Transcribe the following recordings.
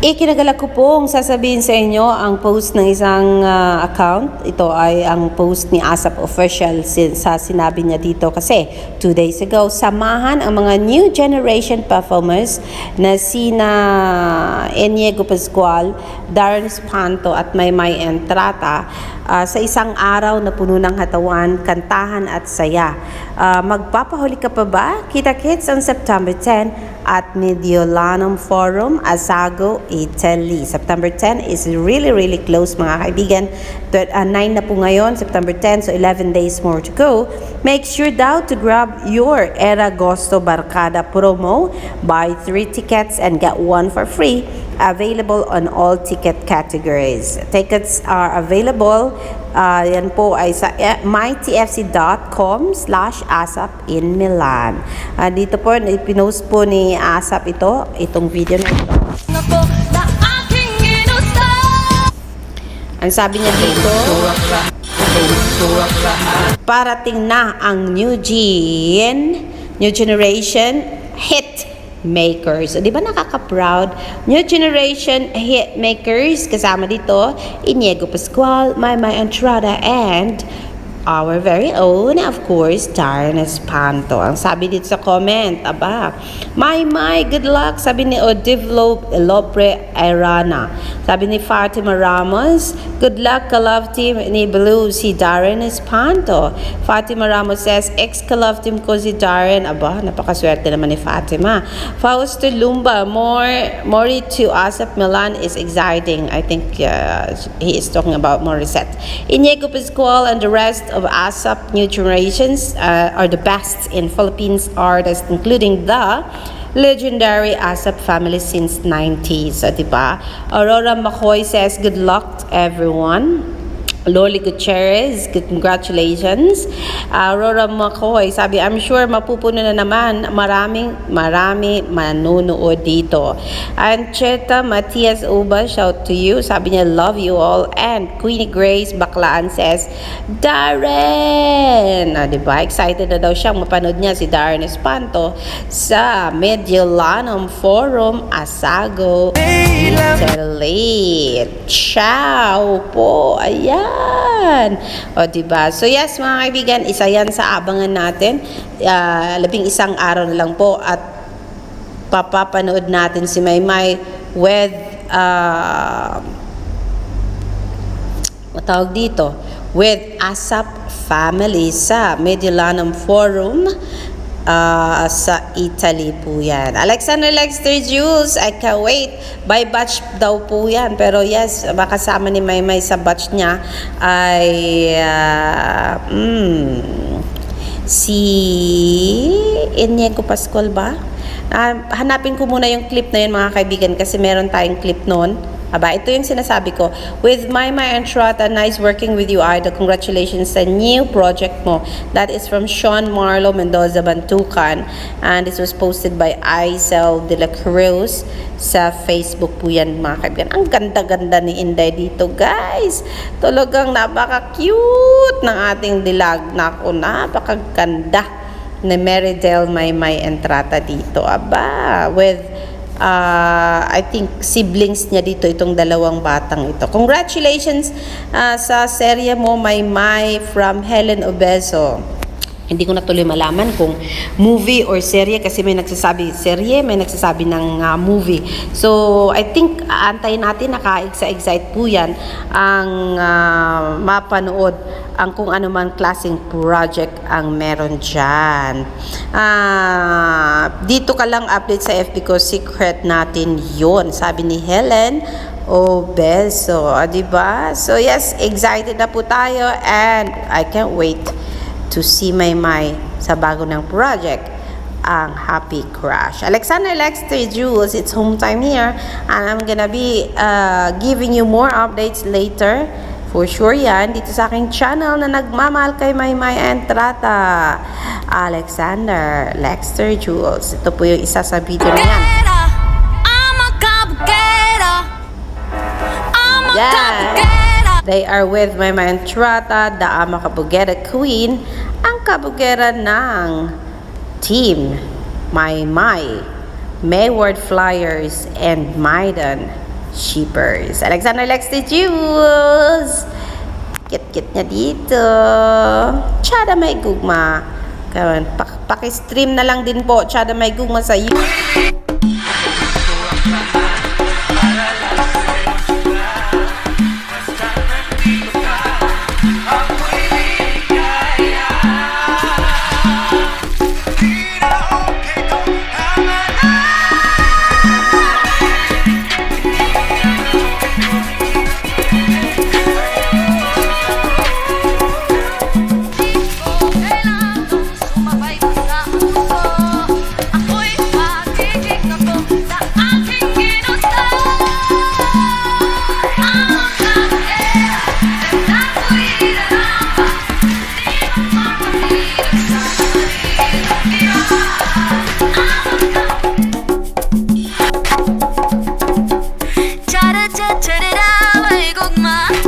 Ikinagalak ko pong sasabihin sa inyo ang post ng isang account. Ito ay ang post ni ASAP Official sa sinabi niya dito kasi 2 days ago, samahan ang mga new generation performers na sina Inigo Pascual, Darren Espanto at Maymay Entrata sa isang araw na puno ng hatawan, kantahan at saya. Magpapahuli ka pa ba? Kita-kits on September 10 at Mediolanum Forum, Asago, Italy. September 10 is really close mga kaibigan. 9 na po ngayon, September 10, so 11 days more to go. Make sure daw to grab your Eragosto Barkada promo. Buy 3 tickets and get 1 for free. Available on all ticket categories. Tickets are available. Yan po ay sa mytfc.com/asap in Milan. Dito po, pinost po ni ASAP itong video na ito. Ang sabi niya dito, parating na ang new generation hit makers. Di ba nakaka-proud? New generation hit makers. Kasama dito, Inigo Pascual, Maymay Entrata, and our very own, of course, Darren Espanto. Ang sabi dito sa comment, Maymay, good luck. Sabi ni Odivlo Lopre Irana. Sabi ni Fatima Ramos, good luck, ka-love team ni Blue, si Darren Espanto. Fatima Ramos says, ex-ka-love team ko si Darren. Napakaswerte naman ni Fatima. Fausto Lumba, Mori to ASAP Milan is exciting. I think he is talking about Morissette. Inigo Pascual and the rest of ASAP new generations are the best in Philippines artists, including the legendary ASAP family since 90s. So, diba? Aurora McCoy says, good luck to everyone. Loli Gutierrez, congratulations. Aurora McCoy, sabi, I'm sure mapupuno na naman. Marami manonood dito. Ancheta Matias Uba, shout to you. Sabi niya, love you all. And Queenie Grace Baklaan says, Darren! Diba? Excited na daw siyang mapanood niya si Darren Espanto sa Mediolanum Forum, Asago, Italy. Ciao po! Ayan! O, diba? So, yes, mga kaibigan, isa yan sa abangan natin. 11 araw na lang po at papapanood natin si Maymay with with ASAP family sa Mediolanum Forum sa Italy po yan. Alexander Lexter Jules, I can't wait. By batch daw po yan. Pero yes, makasama ni Maymay sa batch niya ay si Inigo Pascual ba? Hanapin ko muna yung clip na yun mga kaibigan kasi meron tayong clip noon. Ito yung sinasabi ko. With Maymay Entrata, nice working with you, Idol. Congratulations sa new project mo. That is from Sean Marlo Mendoza Bantukan. And this was posted by Aisel de la Cruz sa Facebook po yan, mga kaibigan. Ang ganda-ganda ni Inday dito, guys. Talagang napaka-cute ng ating dilag. Naku, napakaganda ni Meridel Maymay Entrata dito. With I think siblings niya dito, itong dalawang batang ito. Congratulations sa serye mo, Maymay, from Helen Obeso. Hindi ko na tuloy malaman kung movie or serye kasi may nagsasabi serye, may nagsasabi ng movie. So, I think antayin natin, naka-excite po yan ang mapanood ang kung ano man klaseng project ang meron dyan. Dito ka lang update sa FB ko, secret natin yon, sabi ni Helen Obeso. Diba? So yes, excited na po tayo and I can't wait to see Maymay sa bago ng project, ang Happy Crush. Alexander Lexter Jules, it's home time here and I'm gonna be giving you more updates later. For sure yan, dito sa aking channel na nagmamahal kay Maymay Entrata. Alexander Lexter Jules. Ito po yung isa sa video na yan. Yan. They are with Maymay Entrata, the Ama Kabugera Queen, ang kabugera ng team Maymay, Mayward Flyers, and Maiden shippers. Alexander Lex the Jules. Kit-kit niya dito. Tsada may gugma. Paki-stream na lang din po. Tsada may gugma sa YouTube.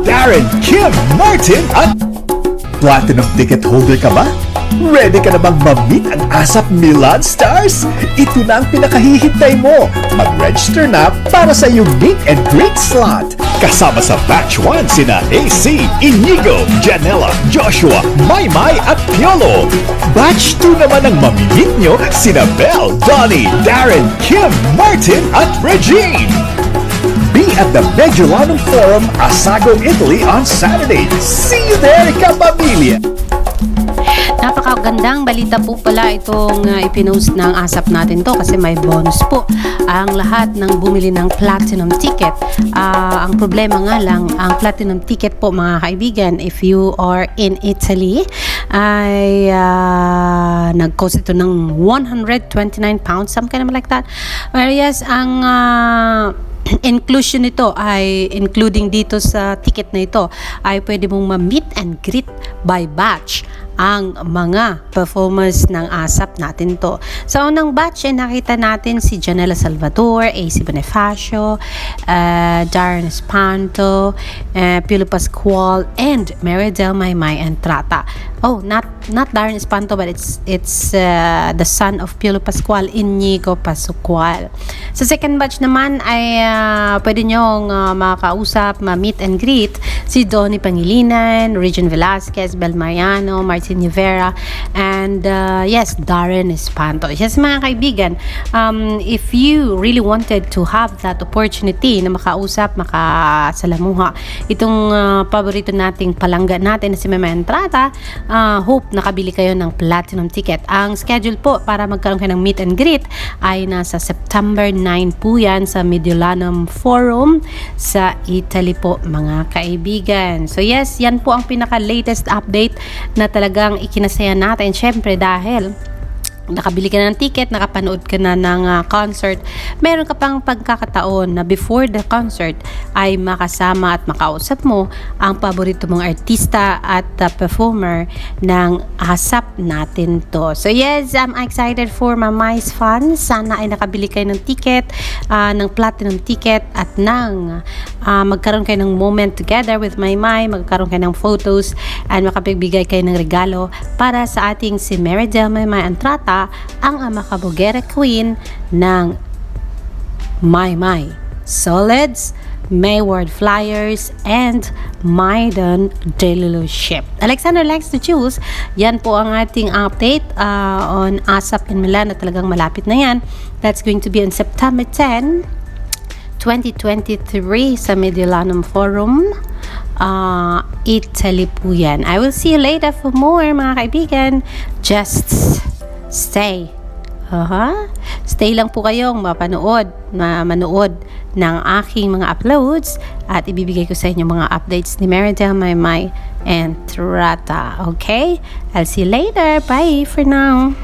Darren, Kim, Martin at Platinum ticket holder ka ba? Ready ka na bang ma-meet ang ASAP Milan Stars? Ito na ang pinakahihintay mo. Mag-register na para sa iyong meet and greet slot. Kasama sa Batch 1 sina AC, Inigo, Janela, Joshua, Maymay at Piolo. Batch 2 naman ang mamimit nyo sina Belle, Donnie, Darren, Kim, Martin at Regine. Be at the Mediolanum Forum, Asago, Italy on Saturday. See you there, kapamilya! Napakagandang balita po pala itong ipinost ng ASAP natin to kasi may bonus po ang lahat ng bumili ng platinum ticket. Ang problema nga lang, ang platinum ticket po mga kaibigan, if you are in Italy, ay nag-cost ito ng 129 pounds, something like that. Whereas ang inclusion nito ay including dito sa ticket na ito ay pwede mong ma-meet and greet by batch ang mga performers ng ASAP natin to. Sa unang batch ay nakita natin si Janela Salvador, AC Bonifacio, Darren Espanto, Piolo Pascual, and Meridel Maymay Entrata. Oh, not Darren Espanto, but it's the son of Piolo Pascual, Inigo Pascual. Sa second batch naman ay pwede nyong makausap, ma-meet and greet si Donnie Pangilinan, Regine Velasquez, Bel Mariano, Martin Rivera, and yes, Darren Espanto. Yes, mga kaibigan, if you really wanted to have that opportunity na makausap, makasalamuha itong paborito nating palangga natin na si Mema Entrata, hope nakabili kayo ng platinum ticket. Ang schedule po para magkaroon kayo ng meet and greet ay nasa September 9 po yan sa Mediolanum Forum sa Italy po, mga kaibigan. So yes, yan po ang pinaka-latest update na talagang ikinasaya natin. Syempre dahil nakabili ka na ng ticket, nakapanood ka na ng concert, meron ka pang pagkakataon na before the concert ay makasama at makausap mo ang paborito mong artista at performer ng ASAP natin to. So yes, I'm excited for Mamay's fans. Sana ay nakabili kayo ng ticket, ng platinum ticket, at nang magkaroon kayo ng moment together with Maymay, magkaroon kayo ng photos, and makapagbigay kayo ng regalo para sa ating si Meridel Maymay Entrata, ang Makabugera Queen ng Maymay Solids, Mayward Flyers, and Maiden Dealership. Alexander Lex the Jules, yan po ang ating update on ASAP in Milan na talagang malapit na yan. That's going to be on September 10, 2023 sa Mediolanum Forum, Italy po yan. I will see you later for more, mga kaibigan. Just stay. Stay lang po kayong manood ng aking mga uploads at ibibigay ko sa inyo mga updates ni Meridel Maymay Entrata. Okay? I'll see you later. Bye for now.